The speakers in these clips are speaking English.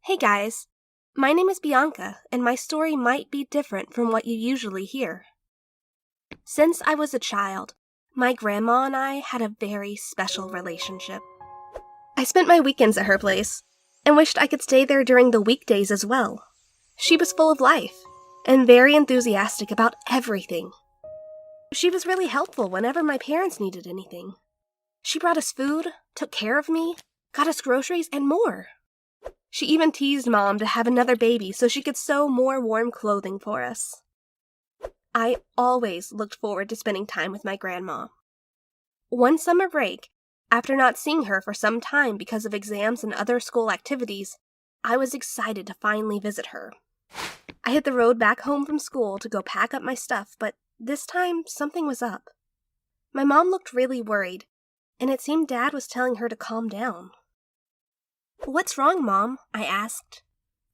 Hey guys, my name is Bianca, and my story might be different from what you usually hear. Since I was a child, my grandma and I had a very special relationship. I spent my weekends at her place, and wished I could stay there during the weekdays as well. She was full of life, and very enthusiastic about everything. She was really helpful whenever my parents needed anything. She brought us food, took care of me, got us groceries, and more. She even teased Mom to have another baby so she could sew more warm clothing for us. I always looked forward to spending time with my grandma. One summer break, after not seeing her for some time because of exams and other school activities, I was excited to finally visit her. I hit the road back home from school to go pack up my stuff, but this time something was up. My mom looked really worried, and it seemed Dad was telling her to calm down. "What's wrong, Mom?" I asked.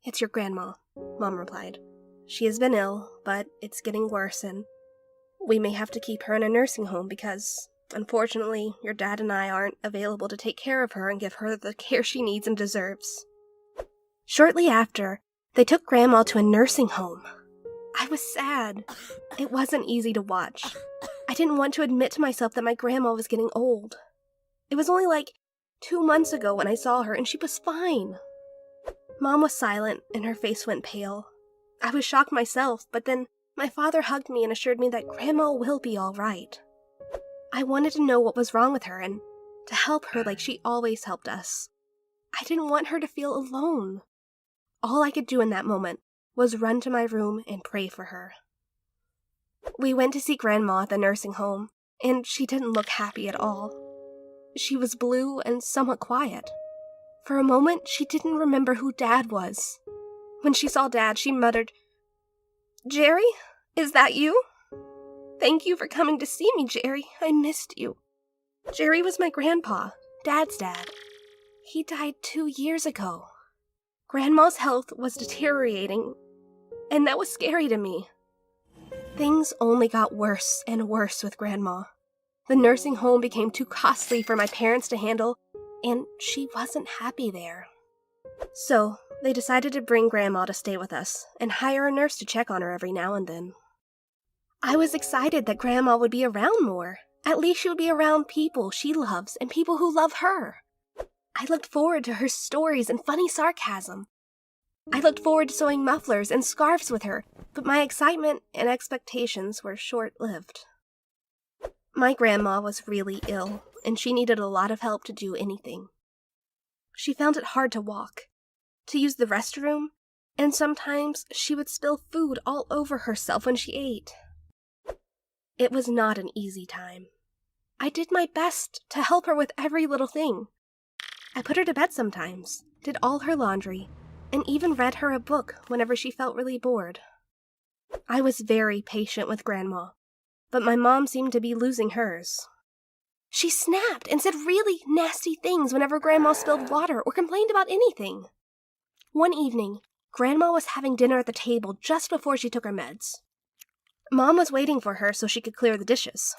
"It's your grandma," Mom replied. "She has been ill, but it's getting worse, and we may have to keep her in a nursing home because, unfortunately, your dad and I aren't available to take care of her and give her the care she needs and deserves." Shortly after, they took Grandma to a nursing home. I was sad. It wasn't easy to watch. I didn't want to admit to myself that my grandma was getting old. It was only like 2 months ago when I saw her, and she was fine. Mom was silent, and her face went pale. I was shocked myself, but then my father hugged me and assured me that Grandma will be all right. I wanted to know what was wrong with her and to help her like she always helped us. I didn't want her to feel alone. All I could do in that moment was run to my room and pray for her. We went to see Grandma at the nursing home, and she didn't look happy at all. She was blue and somewhat quiet. For a moment, she didn't remember who Dad was. When she saw Dad, she muttered, "Jerry, is that you? Thank you for coming to see me, Jerry. I missed you." Jerry was my grandpa, Dad's dad. He died 2 years ago. Grandma's health was deteriorating, and that was scary to me. Things only got worse and worse with Grandma. The nursing home became too costly for my parents to handle, and she wasn't happy there. So, they decided to bring Grandma to stay with us and hire a nurse to check on her every now and then. I was excited that Grandma would be around more. At least she would be around people she loves and people who love her. I looked forward to her stories and funny sarcasm. I looked forward to sewing mufflers and scarves with her, but my excitement and expectations were short-lived. My grandma was really ill, and she needed a lot of help to do anything. She found it hard to walk, to use the restroom, and sometimes she would spill food all over herself when she ate. It was not an easy time. I did my best to help her with every little thing. I put her to bed sometimes, did all her laundry, and even read her a book whenever she felt really bored. I was very patient with Grandma, but my mom seemed to be losing hers. She snapped and said really nasty things whenever Grandma spilled water or complained about anything. One evening, Grandma was having dinner at the table just before she took her meds. Mom was waiting for her so she could clear the dishes.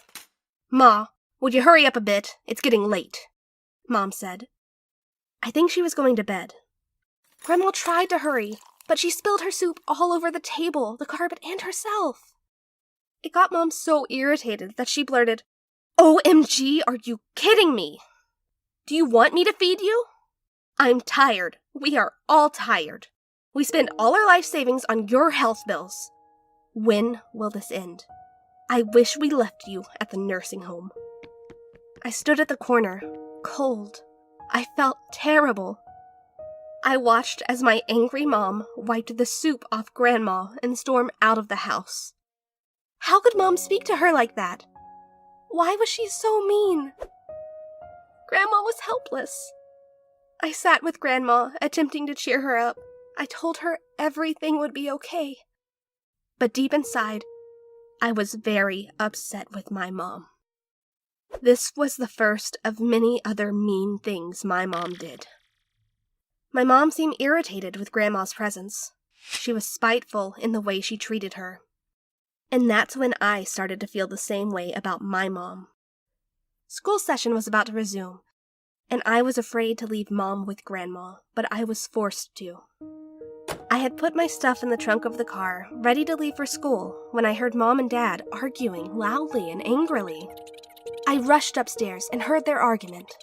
"Ma, would you hurry up a bit? It's getting late," Mom said. I think she was going to bed. Grandma tried to hurry, but she spilled her soup all over the table, the carpet, and herself. It got Mom so irritated that she blurted, "OMG, are you kidding me? Do you want me to feed you? I'm tired. We are all tired. We spend all our life savings on your health bills. When will this end? I wish we left you at the nursing home." I stood at the corner, cold. I felt terrible. I watched as my angry mom wiped the soup off Grandma and stormed out of the house. How could Mom speak to her like that? Why was she so mean? Grandma was helpless. I sat with Grandma, attempting to cheer her up. I told her everything would be okay. But deep inside, I was very upset with my mom. This was the first of many other mean things my mom did. My mom seemed irritated with Grandma's presence. She was spiteful in the way she treated her. And that's when I started to feel the same way about my mom. School session was about to resume, and I was afraid to leave Mom with Grandma, but I was forced to. I had put my stuff in the trunk of the car, ready to leave for school, when I heard Mom and Dad arguing loudly and angrily. I rushed upstairs and heard their argument.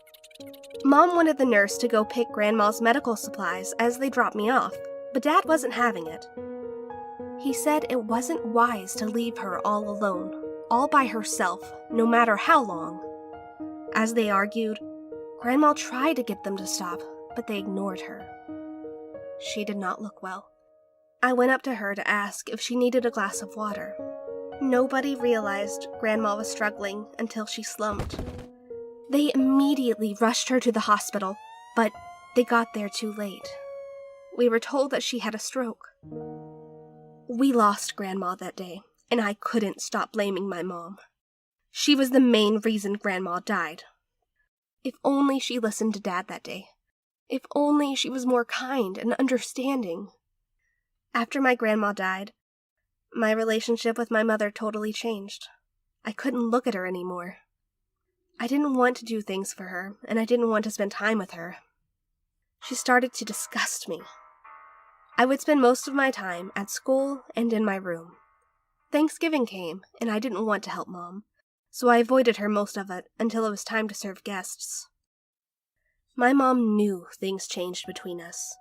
Mom wanted the nurse to go pick Grandma's medical supplies as they dropped me off, but Dad wasn't having it. He said it wasn't wise to leave her all alone, all by herself, no matter how long. As they argued, Grandma tried to get them to stop, but they ignored her. She did not look well. I went up to her to ask if she needed a glass of water. Nobody realized Grandma was struggling until she slumped. They immediately rushed her to the hospital, but they got there too late. We were told that she had a stroke. We lost Grandma that day, and I couldn't stop blaming my mom. She was the main reason Grandma died. If only she listened to Dad that day. If only she was more kind and understanding. After my grandma died, my relationship with my mother totally changed. I couldn't look at her anymore. I didn't want to do things for her, and I didn't want to spend time with her. She started to disgust me. I would spend most of my time at school and in my room. Thanksgiving came, and I didn't want to help Mom, so I avoided her most of it until it was time to serve guests. My mom knew things changed between us,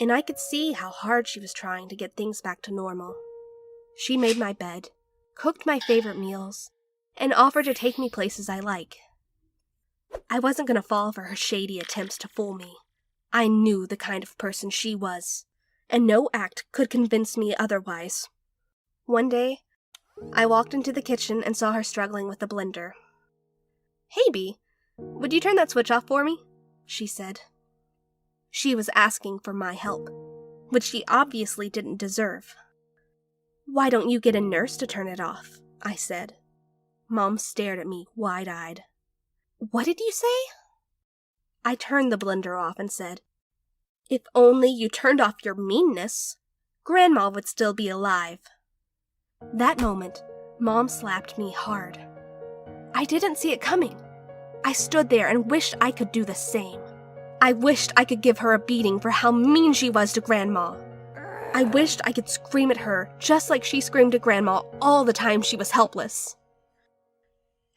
and I could see how hard she was trying to get things back to normal. She made my bed, cooked my favorite meals, and offered to take me places I like. I wasn't going to fall for her shady attempts to fool me. I knew the kind of person she was, and no act could convince me otherwise. One day, I walked into the kitchen and saw her struggling with the blender. "Hey, Bee, would you turn that switch off for me?" she said. She was asking for my help, which she obviously didn't deserve. "Why don't you get a nurse to turn it off?" I said. Mom stared at me wide-eyed. "What did you say?" I turned the blender off and said, "If only you turned off your meanness, Grandma would still be alive." That moment, Mom slapped me hard. I didn't see it coming. I stood there and wished I could do the same. I wished I could give her a beating for how mean she was to Grandma. I wished I could scream at her just like she screamed at Grandma all the time she was helpless.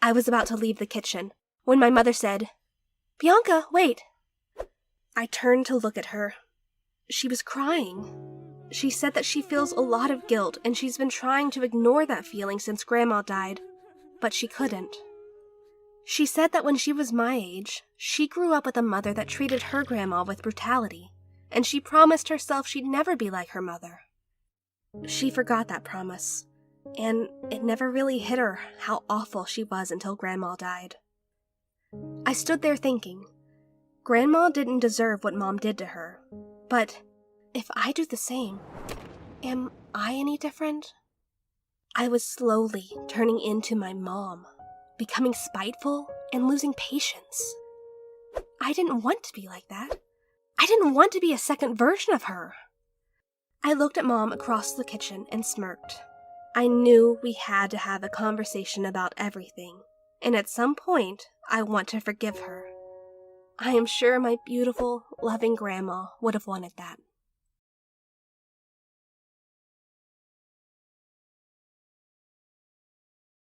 I was about to leave the kitchen when my mother said, "Bianca, wait." I turned to look at her. She was crying. She said that she feels a lot of guilt and she's been trying to ignore that feeling since Grandma died, but she couldn't. She said that when she was my age, she grew up with a mother that treated her grandma with brutality, and she promised herself she'd never be like her mother. She forgot that promise, and it never really hit her how awful she was until Grandma died. I stood there thinking, Grandma didn't deserve what Mom did to her, but if I do the same, am I any different? I was slowly turning into my mom, becoming spiteful and losing patience. I didn't want to be like that. I didn't want to be a second version of her. I looked at Mom across the kitchen and smirked. I knew we had to have a conversation about everything, and at some point, I want to forgive her. I am sure my beautiful, loving grandma would have wanted that.